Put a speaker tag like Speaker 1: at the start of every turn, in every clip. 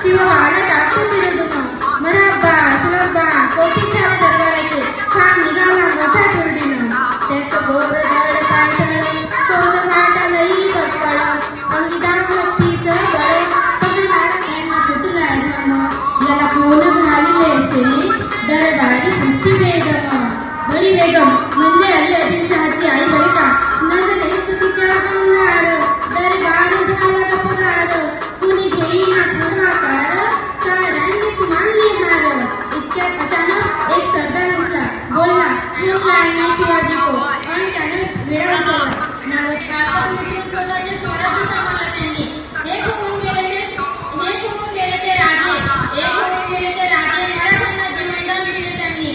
Speaker 1: शिववाडा टाकून दिलं तुझं मराब्बा सुलब्बा कौतिक झालं दरबाराचे खान निघाला मोठ्या तुरडीनं त्याचं गोर दड पायथळ तोंड फाटलंही कटकळ अंगी दामतीचं बळ पकडणार त्यांना फुटला धम याला कोण घालिले असे दरबारी कुस्ती बेगम बडी बेगम म्हणजे अली आदिलशहाची आई बरे का नजरे तिच्या गंगार दरबार झाला पगार कुणी घेईना पुढाकार साऱ्यांनीच मानली हार इतक्यात अचानक एक सरदार उठला बोलला क्यों लाए शिवाजी को आणि त्याने विडा उचलला नमस्कार स्वतःचे स्वराज्य सांभाळला त्यांनी एक होऊन गेले ते राजे एक होऊन गेले ते राजे मराठ्यांना जीवनदान दिले त्यांनी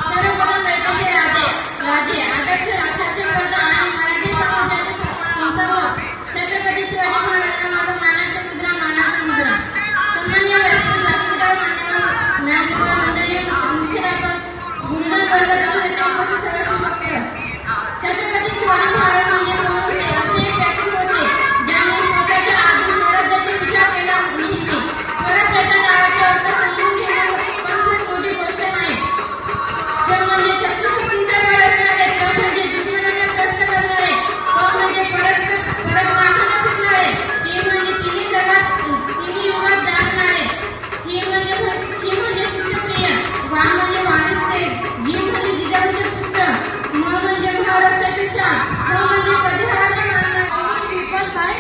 Speaker 1: सर्वप्रथम देशाचे राजे आदर्श राष्ट्राचे कर्ता आणि मराठी समाजाचे संस्थापक छत्रपती शिवाजी महाराजांना मानाचा मुद्रा सामान्य व्यासपीठावर मान्यवर मंडळी मुख्याध्यापक गुरुजन वर्ग छत्रपती शिवाजी महाराज म्हणजे कोण होते असे एक व्यक्ती होते ज्यांनी स्वतःच्या आधी स्वराज्याचा विचार केला नेहमी स्वराज्याच्या नावाचे अर्थ समजून घेणं पण खूप मोठी गोष्ट नाही तर म्हणजे छत्रपतींचा गड असणारे तर म्हणजे दुश्मनांना त्रस्त करणारे तो म्हणजे परत मागणं फिरणारे ते म्हणजे तिन्ही युगात जाणणारे ही म्हणजे शिवप्रिय वा म्हणजे वाणिज्य जीव म्हणजे जिजाऊचे पुत्र म म्हणजे महाराष्ट्राचे शान म म्हणजे कधी हरायला मानणार पीपल काय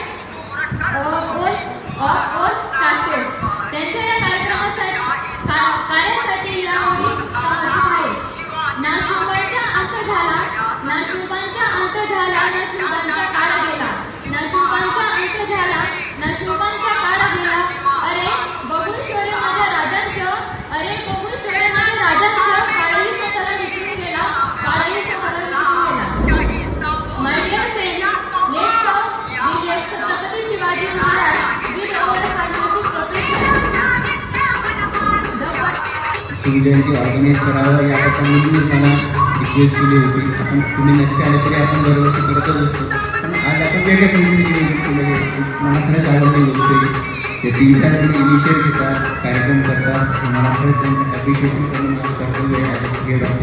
Speaker 1: त्यांच्या या कार्यासाठी या समर्पित आहे ना शुभांचा अंत झाला ना शुभांचा काळ गेला ना शुभांचा अंत झाला ना शुभांचा काळ गेला अरे बघून शौर्य माझ्या राजांचं काळही स्वतःला विसरून गेला my dear friends Chhatrapati Shivaji Maharaj with our pharmacy professor
Speaker 2: Jayanti organise करावं याकरता मी मला रिक्वेस्ट केली होती आपण तुम्ही नक्की आले तरी आपण दरवर्षी करतच असतो पण आज आपण वेगळ्या पद्धतीने केलं मला खरंच आवडलं होतं ते 3-4 जण इनिशिएट घेतात कार्यक्रम करतात मला खरंच त्यांना ॲप्रिशिएशन करून कर्तव्य आहे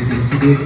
Speaker 2: इन्स्टिट्यूट